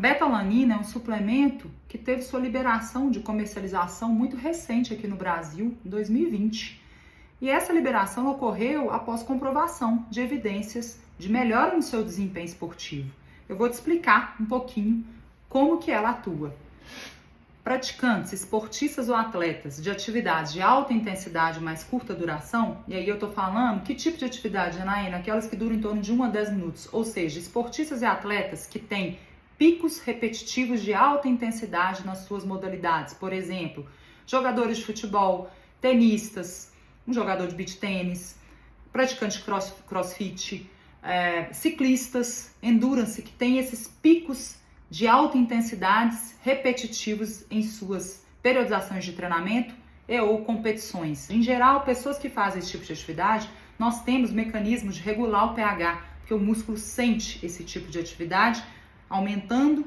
betalanina é um suplemento que teve sua liberação de comercialização muito recente aqui no Brasil, em 2020. E essa liberação ocorreu após comprovação de evidências de melhora no seu desempenho esportivo. Eu vou te explicar um pouquinho como que ela atua. Praticantes, esportistas ou atletas de atividades de alta intensidade e mais curta duração, e aí eu tô falando que tipo de atividade, Janaína? Aquelas que duram em torno de 1 a 10 minutos, ou seja, esportistas e atletas que têm picos repetitivos de alta intensidade nas suas modalidades, por exemplo, jogadores de futebol, tenistas, um jogador de beach tênis, praticante de crossfit, ciclistas, endurance, que tem esses picos de alta intensidades repetitivos em suas periodizações de treinamento e ou competições. Em geral, pessoas que fazem esse tipo de atividade, nós temos mecanismos de regular o pH, porque o músculo sente esse tipo de atividade, aumentando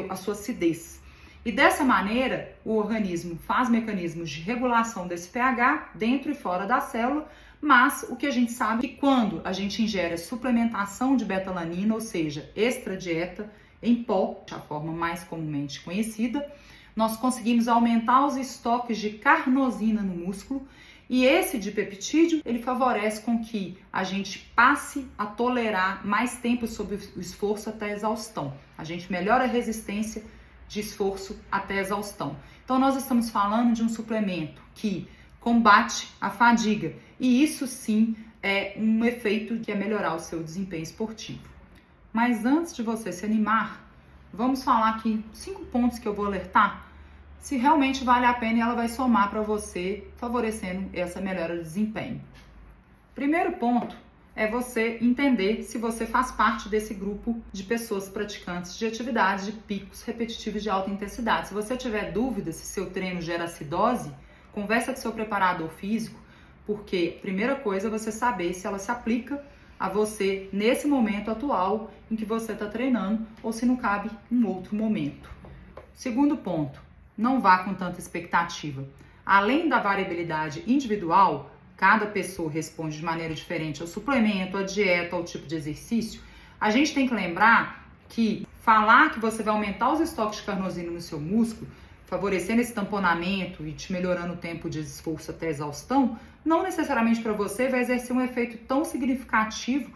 a sua acidez. E dessa maneira, o organismo faz mecanismos de regulação desse pH dentro e fora da célula, mas o que a gente sabe é que quando a gente ingere a suplementação de betalanina, ou seja, extra dieta em pó, a forma mais comumente conhecida, nós conseguimos aumentar os estoques de carnosina no músculo, e esse dipeptídeo, ele favorece com que a gente passe a tolerar mais tempo sob o esforço até a exaustão. A gente melhora a resistência de esforço até a exaustão. Então nós estamos falando de um suplemento que combate a fadiga, e isso sim é um efeito que é melhorar o seu desempenho esportivo. Mas antes de você se animar, vamos falar aqui 5 pontos que eu vou alertar, se realmente vale a pena e ela vai somar para você, favorecendo essa melhora de desempenho. Primeiro ponto é você entender se você faz parte desse grupo de pessoas praticantes de atividades de picos repetitivos de alta intensidade. Se você tiver dúvida se seu treino gera acidose, conversa com seu preparador físico, porque a primeira coisa é você saber se ela se aplica a você nesse momento atual em que você está treinando ou se não cabe em outro momento. Segundo ponto, não vá com tanta expectativa. Além da variabilidade individual, cada pessoa responde de maneira diferente ao suplemento, à dieta, ao tipo de exercício, a gente tem que lembrar que falar que você vai aumentar os estoques de carnosina no seu músculo, favorecendo esse tamponamento e te melhorando o tempo de esforço até a exaustão, não necessariamente para você vai exercer um efeito tão significativo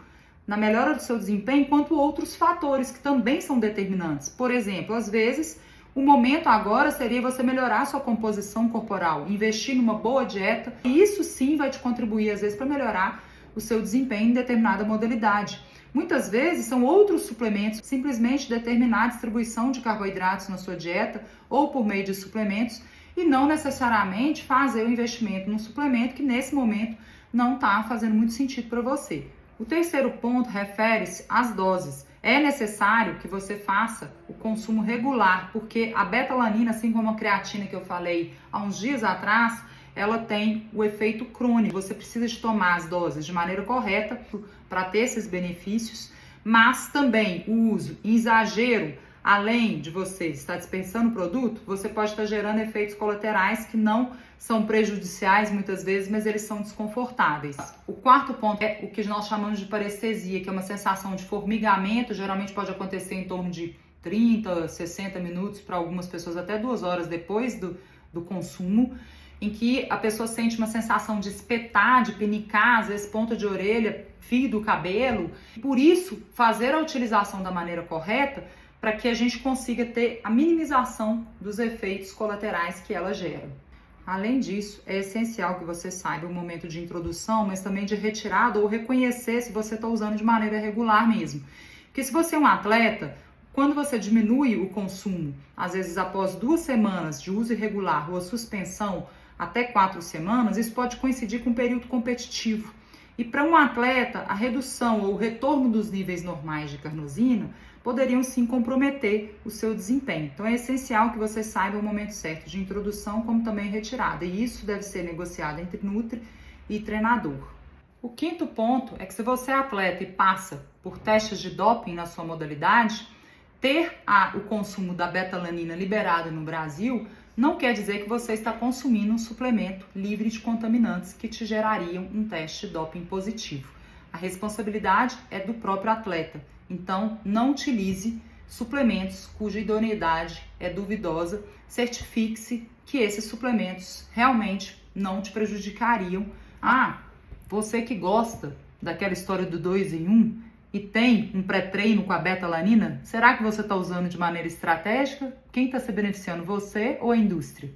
na melhora do seu desempenho quanto outros fatores que também são determinantes. Por exemplo, às vezes, o momento agora seria você melhorar a sua composição corporal, investir numa boa dieta, e isso sim vai te contribuir às vezes para melhorar o seu desempenho em determinada modalidade. Muitas vezes são outros suplementos, simplesmente determinar a distribuição de carboidratos na sua dieta ou por meio de suplementos e não necessariamente fazer o investimento num suplemento que nesse momento não está fazendo muito sentido para você. O terceiro ponto refere-se às doses. É necessário que você faça o consumo regular, porque a betalanina, assim como a creatina que eu falei há uns dias atrás, ela tem o efeito crônico. Você precisa de tomar as doses de maneira correta para ter esses benefícios, mas também o uso em exagero, além de você estar dispensando o produto, você pode estar gerando efeitos colaterais que não são prejudiciais muitas vezes, mas eles são desconfortáveis. O quarto ponto é o que nós chamamos de parestesia, que é uma sensação de formigamento, geralmente pode acontecer em torno de 30, 60 minutos, para algumas pessoas até 2 horas depois do consumo, em que a pessoa sente uma sensação de espetar, de pinicar, às vezes ponta de orelha, fio do cabelo. Por isso, fazer a utilização da maneira correta para que a gente consiga ter a minimização dos efeitos colaterais que ela gera. Além disso, é essencial que você saiba o momento de introdução, mas também de retirada, ou reconhecer se você está usando de maneira regular mesmo. Porque se você é um atleta, quando você diminui o consumo, às vezes após 2 semanas de uso irregular ou a suspensão até 4 semanas, isso pode coincidir com um período competitivo. E para um atleta, a redução ou o retorno dos níveis normais de carnosina poderiam sim comprometer o seu desempenho. Então é essencial que você saiba o momento certo de introdução, como também retirada. E isso deve ser negociado entre nutri e treinador. O quinto ponto é que se você é atleta e passa por testes de doping na sua modalidade, ter o consumo da betalanina liberado no Brasil não quer dizer que você está consumindo um suplemento livre de contaminantes que te gerariam um teste de doping positivo. A responsabilidade é do próprio atleta, então não utilize suplementos cuja idoneidade é duvidosa, certifique-se que esses suplementos realmente não te prejudicariam. Ah, você que gosta daquela história do 2 em 1 e tem um pré-treino com a beta-alanina, será que você está usando de maneira estratégica? Quem está se beneficiando, você ou a indústria?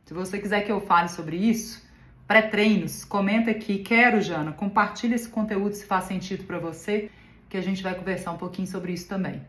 Se você quiser que eu fale sobre isso, pré-treinos, comenta aqui, quero, Jana, compartilha esse conteúdo se faz sentido para você, que a gente vai conversar um pouquinho sobre isso também.